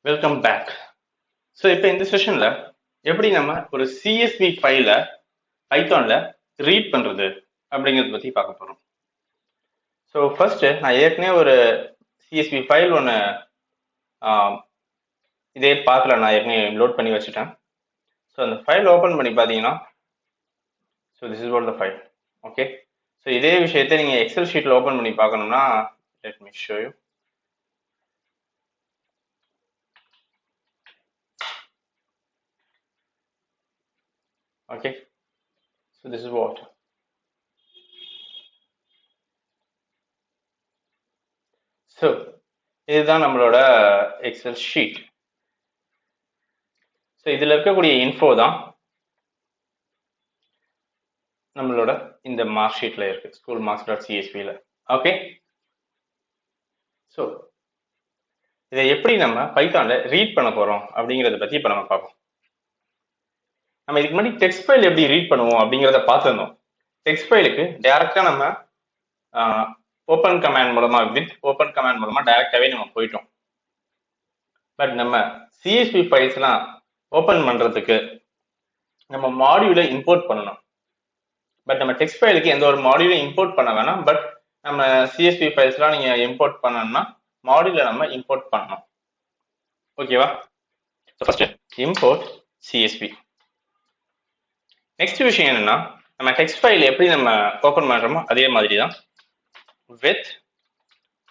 Welcome back. So இப்போ இந்த செஷன்ல எப்படி நம்ம ஒரு சிஎஸ்வி ஃபைல பைத்தான்ல ரீட் பண்றது அப்படிங்கிறத பத்தி பார்க்க போறோம். ஸோ ஃபர்ஸ்ட் நான் ஏற்கனவே ஒரு சிஎஸ்வி ஃபைல் ஒன்று இதே பார்க்கல, நான் ஏற்கனவே லோட் பண்ணி வச்சுட்டேன். ஸோ அந்த ஃபைல் ஓப்பன் பண்ணி பார்த்தீங்கன்னா, so this is what the file. Okay, so இதே விஷயத்தை நீங்கள் எக்ஸல் ஷீட்டில் ஓப்பன் பண்ணி பார்க்கணும்னா, let me show you. Okay, so this is what. So இதுதான் நம்மளோட எக்ஸல் ஷீட். ஸோ இதில் இருக்கக்கூடிய இன்ஃபோ தான் நம்மளோட இந்த மார்க் ஷீட்ல இருக்கு, ஸ்கூல் மார்க்ஸ் டாட் சிஎஸ்பியில். ஓகே, ஸோ இதை எப்படி நம்ம பைத்தான்ல ரீட் பண்ண போறோம் அப்படிங்கிறத பத்தி இப்போ நம்ம பார்ப்போம். நம்ம இதுக்கு முன்னாடி டெக்ஸ்ட் ஃபைல் எப்படி ரீட் பண்ணுவோம் அப்படிங்கிறத பார்த்துருந்தோம். டெக்ஸ்ட் ஃபைலுக்கு டைரக்டா நம்ம ஓப்பன் கமாண்ட் மூலமா ஓப்பன் கமாண்ட் மூலமா டைரக்டாவே நம்ம போயிட்டோம். பட் நம்ம சிஎஸ்பி ஃபைல்ஸ்லாம் ஓப்பன் பண்றதுக்கு நம்ம மாடியூலை இம்போர்ட் பண்ணணும். பட் நம்ம டெக்ஸ்ட் ஃபைலுக்கு எந்த ஒரு மாடியூலை இம்போர்ட் பண்ண வேணாம். பட் நம்ம சிஎஸ்பி ஃபைல்ஸ்லாம் நீங்க இம்போர்ட் பண்ணணும்னா மாடியூலை நம்ம இம்போர்ட் பண்ணணும். ஓகேவா? First import CSB. நெக்ஸ்ட் விஷயம் என்னன்னா, நம்ம டெக்ஸ்ட் ஃபைல் எப்படி நம்ம ஓப்பன் பண்றோமோ அதே மாதிரி தான் with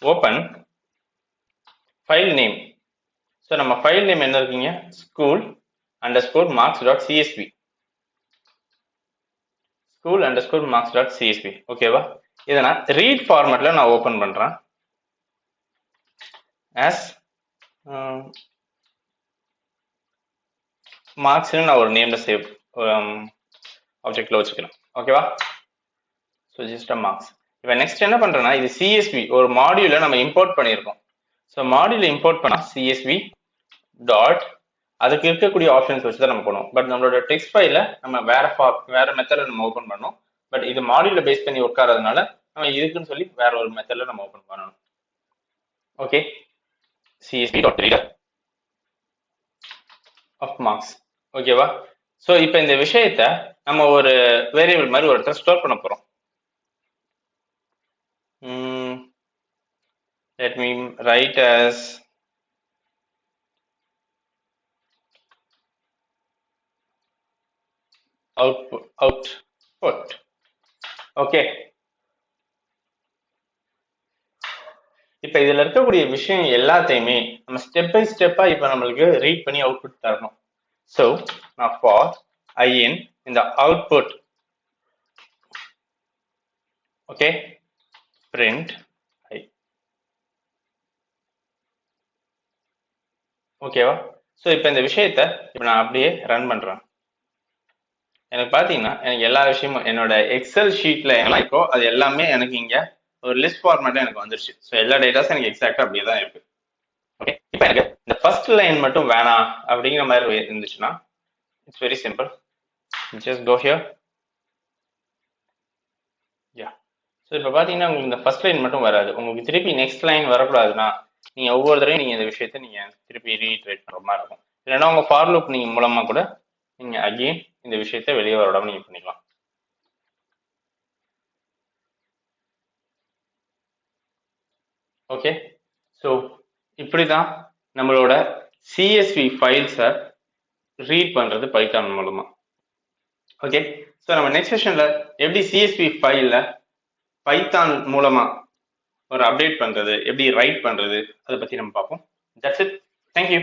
open file name. So நம்ம ஃபைல் நேம் என்ன இருக்கீங்க, school underscore marks dot CSV. School underscore marks dot CSV. ஓகேவா? இதை நான் ரீட் ஃபார்மேட்ல நான் ஓப்பன் பண்றேன். ஆஸ் மார்க்ஸ்னு நான் ஒரு நேம்ல சேவ் ஆப்ஜெக்ட்ல வச்சுக்கலாம். ஓகேவா? So just marks. இப்போ நெக்ஸ்ட் என்ன பண்றேன்னா, இது சிஎஸ்வி ஒரு மாடியூல நம்ம இம்போர்ட் பண்ணியிருக்கோம். ஸோ மாடியூல இம்போர்ட் பண்ணா சிஎஸ்வி டாட் அதுக்கு இருக்கக்கூடிய ஆப்ஷன்ஸ் வச்சு தான் நம்ம பண்ணுவோம். பட் நம்மளோட டெக்ஸ்ட் ஃபைல நம்ம வேற மெத்தட்ல நம்ம ஓப்பன் பண்ணோம். பட் இது மாடியூல பேஸ் பண்ணி உட்காரதுனால நம்ம இதுக்குன்னு சொல்லி வேற ஒரு மெத்தட்ல நம்ம ஓப்பன் பண்ணணும். Okay, CSV dot reader of marks. ஓகேவா? ஸோ இப்போ இந்த விஷயத்த நம்ம ஒரு வேரியபிள் மாதிரி ஒரு இடத்துல ஸ்டோர் பண்ண போறோம். Let me write as output. Okay, இப்ப இதுல இருக்கக்கூடிய விஷயம் எல்லாத்தையுமே நம்ம ஸ்டெப் பை ஸ்டெப்பா இப்ப நம்மளுக்கு ரீட் பண்ணி அவுட்புட் தரணும். ஸோ நான் ஃபார் ஐஎன் இந்த அவுட்புட், ஓகே, பிரிண்ட் ஐ. ஓகேவா? ஸோ இப்போ இந்த விஷயத்த இப்போ நான் அப்படியே ரன் பண்றேன். எனக்கு பார்த்தீங்கன்னா எனக்கு எல்லா விஷயமும் என்னோட எக்ஸல் ஷீட்ல என்ன இருக்கோ அது எல்லாமே எனக்கு இங்க ஒரு லிஸ்ட் ஃபார்மேட்ல எனக்கு வந்துருச்சு. ஸோ எல்லா டேட்டாஸும் எனக்கு எக்ஸாக்டா அப்படியே தான் இருக்கு. ஓகே, இப்போ எனக்கு இந்த ஃபர்ஸ்ட் லைன் மட்டும் வேணாம் அப்படிங்கிற மாதிரி இருந்துச்சுன்னா it's very simple. Just go here. Yeah, so இப்போ பார்த்தீங்கன்னா உங்களுக்கு இந்த ஃபர்ஸ்ட் லைன் மட்டும் வராது. உங்களுக்கு திருப்பி நெக்ஸ்ட் லைன் வரக்கூடாதுன்னா நீங்க ஒவ்வொரு தடவையும் நீங்க இந்த விஷயத்த நீங்க திருப்பி ரீட்ரேட் பண்ற மாதிரி இருக்கும். இல்லைன்னா உங்க ஃபார் லூப் நீங்க மூலமா கூட நீங்க அகெயின் இந்த விஷயத்த வெளியே வர விடாம நீங்க பண்ணிக்கலாம். ஓகே, ஸோ இப்படிதான் நம்மளோட சிஎஸ்வி ஃபைல்ஸை ரீட் பண்றது பைத்தான் மூலமா. ஓகே, ஸோ நம்ம நெக்ஸ்ட் செஷன்ல எப்படி சிஎஸ்வி ஃபைல்ல பைத்தான் மூலமா ஒரு அப்டேட் பண்றது, எப்படி ரைட் பண்றது, அதை பத்தி நம்ம பார்ப்போம். That's it. தேங்க்யூ.